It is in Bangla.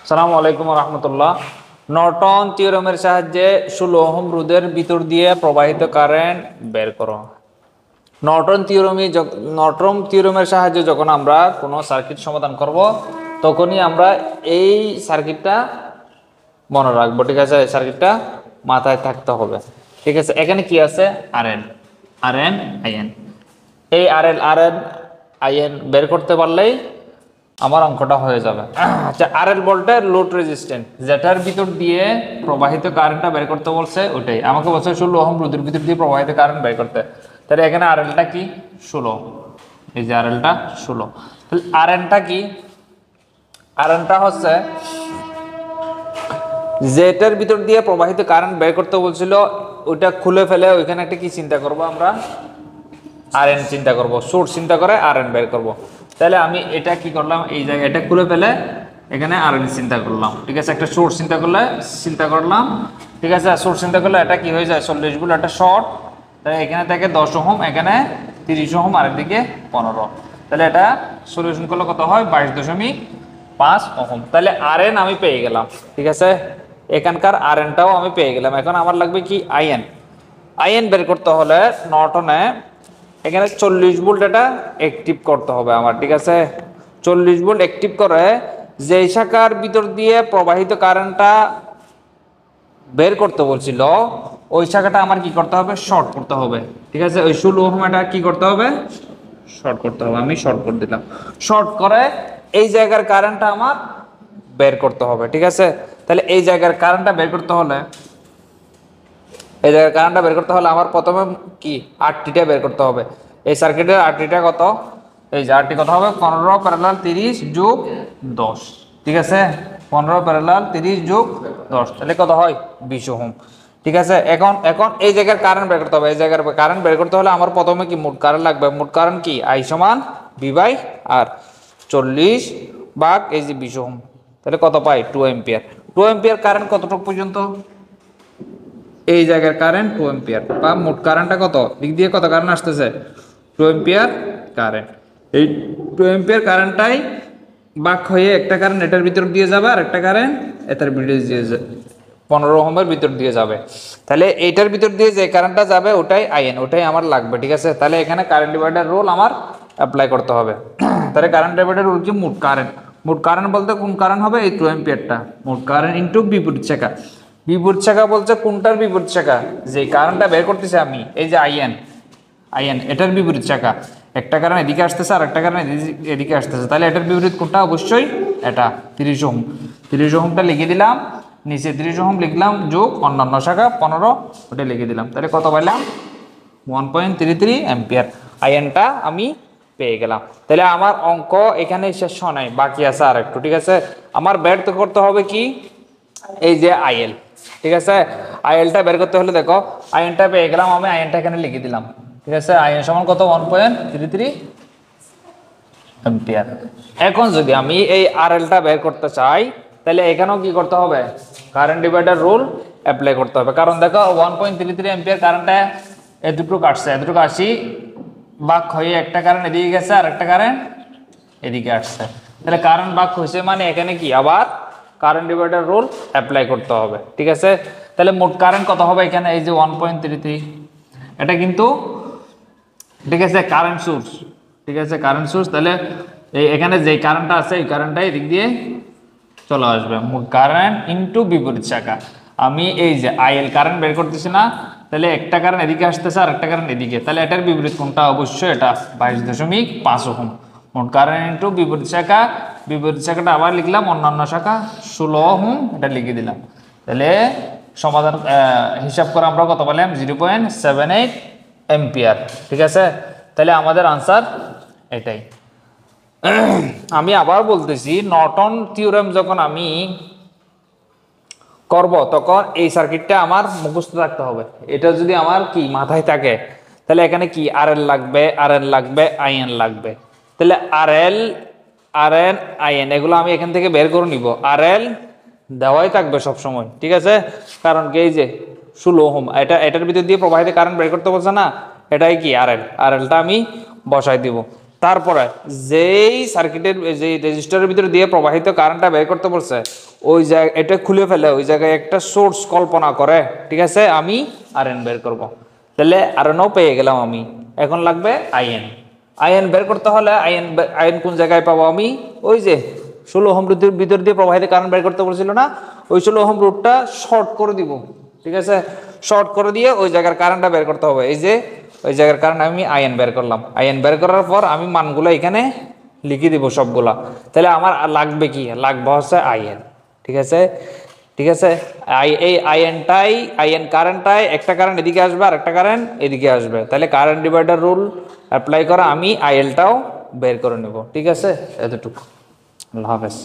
আসসালামু আলাইকুম রাহমাতুল্লাহ। নর্টন থিওরেমের সাহায্যে 16 ওহম রোধের ভিতর দিয়ে প্রবাহিত কারেন্ট বের করো। নর্টন থিওরেমের সাহায্যে যখন আমরা কোনো সার্কিট সমাধান করব তখনই আমরা এই সার্কিটটা মনে রাখবো, ঠিক আছে? সার্কিটটা মাথায় থাকতে হবে, ঠিক আছে? এখানে কি আছে? R in. এই আরএন বের করতে পারলেই আমার অঙ্কটা হয়ে যাবে। আচ্ছা, আরএল বলতে লোড রেজিস্ট্যান্স, যেটার ভিতর দিয়ে প্রবাহিত কারেন্টটা বের করতে বলছে ওটাই। আমাকে বলছে 16 ওহম রোধের ভিতর দিয়ে প্রবাহিত কারেন্ট বের করতে। তাহলে এখানে আরএলটা কি? 16। এই যে আরএলটা 16। তাহলে আরএনটা কি? আরএনটা হচ্ছে যেটার ভিতর দিয়ে প্রবাহিত কারেন্ট বের করতে বলছিল ওইটা খুলে ফেলে ওইখানে একটা কি চিন্তা করব আমরা? আরএন চিন্তা করব, সোর্স চিন্তা করে আরএন বের করব। তাহলে আমি এটা কি করলাম? এই জায়গায় এটা খুলে ফেলে এখানে আরএন চিন্তা করলাম, ঠিক আছে? একটা সোর্স চিন্তা করলাম, ঠিক আছে? সোর্স চিন্তা করলে এটা কি হয়ে যায়? 40 ভোল্ট, একটা শর্ট। তাহলে এখানে থেকে 10 ওহম, এখানে 30 ওহম, আরেকদিকে 15। তাহলে এটা সলিউশন করলে কত হয়? 22.5 ওহম। তাহলে আরএন আমি পেয়ে গেলাম, ঠিক আছে? এখানকার আরএনটাও আমি পেয়ে গেলাম। এখন আমার লাগবে কি? আইএন বের করতে হলে নর্টনে এখানে 40 ভোল্ট এটা অ্যাক্টিভ করতে হবে আমার, ঠিক আছে? 40 ভোল্ট অ্যাক্টিভ করে যেই শাখার ভিতর দিয়ে প্রবাহিত কারেন্টটা বের করতে বলছিল ওই শাখাটা আমার কি করতে হবে? শর্ট করতে হবে, ঠিক আছে? ওই 16 ওহম এটা কি করতে হবে? শর্ট করতে হবে। আমি শর্ট করে দিলাম। শর্ট করে এই জায়গার কারেন্টটা আমার বের করতে হবে, ঠিক আছে? তাহলে এই জায়গার কারেন্টটা বের করতে হলে আমার প্রথমে কি আরটিটা বের করতে হবে। এই সার্কিটের আরটিটা কত? এই যে আরটি কত হবে? 15 প্যারালাল 30 যোগ 10, ঠিক আছে? 15 প্যারালাল 30 যোগ 10, তাহলে কত হয়? 20 ওহম, ঠিক আছে? এখন এই জায়গার কারেন্ট বের করতে হবে। এই জায়গার কারেন্ট বের করতে হলে আমার প্রথমে কি মোট কারেন্ট লাগবে? মোট কারেন্ট কি? আই সমান ভি বাই আর, 40 ভাগ এই যে 20 ওহম, তাহলে কত পাই? 2 এম্পিয়ার। 2 এম্পিয়ার কারেন্ট কতটুকু পর্যন্ত? এই জায়গার কারেন্ট 2 এম্পিয়ার, বা মোট কারেন্টটা কত? দিক দিয়ে কত কারেন্ট আসতেছে? 2 এম্পিয়ার কারেন্ট। এই 2 এম্পিয়ার কারেন্টটাই বাক হয়ে একটা কারেন্ট এটার ভিতর দিয়ে যাবে আর একটা কারেন্ট এটার ভিতর দিয়ে যাবে, 15 ওহমের ভিতর দিয়ে যাবে। তাহলে এইটার ভিতর দিয়ে যে কারেন্টটা যাবে ওটাই আইএন, ওটাই আমার লাগবে, ঠিক আছে? তাহলে এখানে কারেন্ট ডিভাইডার রুল আমার অ্যাপ্লাই করতে হবে। তাহলে কারেন্ট ডিভাইডার রুল কি? মোট কারেন্ট বলতে কোন কারেন্ট হবে? এই 2 এম্পিয়ারটা। মোট কারেন্ট ইনটু বিপরীত শাখা। বিপরীত শাখা বলছে কোনটার বিপরীত শাখা? যে কারেন্টটা বের করতেছে আমি, এই যে আইএন এটার বিপরীত শাখা। একটা কারেন্ট এদিকে আসতেছে আর একটা কারেন্ট এদিকে আসতেছে, তাহলে এটার বিপরীত কোনটা? অবশ্যই এটা 30 ওহম। 30 ওহমটা লিখে দিলাম, নিচে 30 ওহম লিখলাম, যোগ অন্যান্য শাখা 15, ওটা লিখে দিলাম। তাহলে কত পাইলাম? 1.33 এম্পিয়ার। আইএনটা আমি পেয়ে গেলাম। তাহলে আমার অঙ্ক এখানে শেষ হয় নাই, বাকি আছে আর একটু, ঠিক আছে? আমার বের করতে হবে কি? এই যে আইএল, ঠিক আছে? আইএলটা বের করতে হলে দেখো, আইএনটা পেয়ে গেলাম আমি, আইএনটা এখানে লিখে দিলাম, ঠিক আছে? আইএন সমান কত? 1.33 এম্পিয়ার। এখন যদি আমি এই আরএলটা বের করতে চাই তাহলে এখানেও কি করতে হবে? কারেন্ট ডিভাইডার রুল অ্যাপ্লাই করতে হবে। কারণ দেখো 1.33 এম্পিয়ার কারেন্টটা এতটুকু আসি বাক হয়ে একটা কারেন্ট এদিকে গেছে আর একটা কারেন্ট এদিকে আসছে। তাহলে কারেন্ট বাক হয়েছে মানে এখানে কি আবার কারেন্ট ডিভাইডার রুল অ্যাপ্লাই করতে হবে, ঠিক আছে? তাহলে মোট কারেন্ট কত হবে এখানে? এই যে 1.33, এটা কিন্তু, ঠিক আছে, কারেন্ট সোর্স, ঠিক আছে? Current source. তাহলে এখানে যে কারেন্টটা আছে এই কারেন্টটা এদিক দিয়ে চলে আসবে। মোট কারেন্ট ইনটু বিপরীত শাখা। আমি এই যে আইএল কারেন্ট বের করতেছি না, তাহলে একটা কারেন্ট এদিকে আসতেছে আর একটা কারেন্ট এদিকে, তাহলে এটার বিপরীত কোনটা? অবশ্যই এটা 22.5 ওহম। মোট কারেন্ট ইনটু বিপরীত শাখা, বিপরীত শাখাটা আবার লিখলাম, অন্যান্য শাখা 16 ওহম, এটা লিখে দিলাম। তাহলে সমাধান হিসাব করে আমরা কত পেলাম? 0.78 এম্পিয়ার, ঠিক আছে? তাহলে আমাদের আনসার এটাই। আমি আবার বলতেছি, নর্টন থিওরেম যখন আমি করব তখন এই সার্কিটটা আমার মুখস্থ রাখতে হবে। এটা যদি আমার কি মাথায় থাকে তাহলে এখানে কি আরএল লাগবে, আইএন লাগবে। তাহলে আরএন আইএন এগুলো আমি এখান থেকে বের করে নিব। আরএল দেওয়াই থাকবে সব সময়, ঠিক আছে? কারণ কি এই যে 16 ওহম এটার ভিতর দিয়ে প্রবাহিত কারেন্ট বের করতে বলছে না, এটাই কি আরএলটা আমি বসাই দিব। তারপরে যেই সার্কিটের যে রেজিস্টারের ভিতরে দিয়ে প্রবাহিত কারেন্টটা বের করতে বলছে ওই জায়গা এটা খুলে ফেলে ওই জায়গায় একটা সোর্স কল্পনা করে, ঠিক আছে, আমি আর এন বের করব। তাহলে আর এনও পেয়ে গেলাম আমি। এখন লাগবে আইএন। আইএন বের করতে হলে আইএন কোন জায়গায় পাবো আমি? ওই যে 16 ওহম রোধের ভিতর দিয়ে প্রবাহিত কারেন্ট বের করতে বলছিল না, ওই 16 ওহম রোধটা শর্ট করে দিব, ঠিক আছে। শর্ট করে দিয়ে ওই জায়গার কারেন্টটা বের করতে হবে। এই যে ওই জায়গার কারেন্ট আমি আইএন বের করলাম। আইএন বের করার পর আমি মানগুলো এখানে লিখে দিব সবগুলা। তাহলে আমার লাগবে কি? লাগবে হচ্ছে আইএন, ঠিক আছে। ঠিক আছে, এই আইএন কারেন্টটাই একটা কারেন্ট এদিকে আসবে আর একটা কারেন্ট এদিকে আসবে, তাহলে কারেন্ট ডিভাইডার রুল অ্যাপ্লাই করা আমি আইএলটাও বের করে নেব, ঠিক আছে। এতটুকু। আল্লাহ হাফেজ।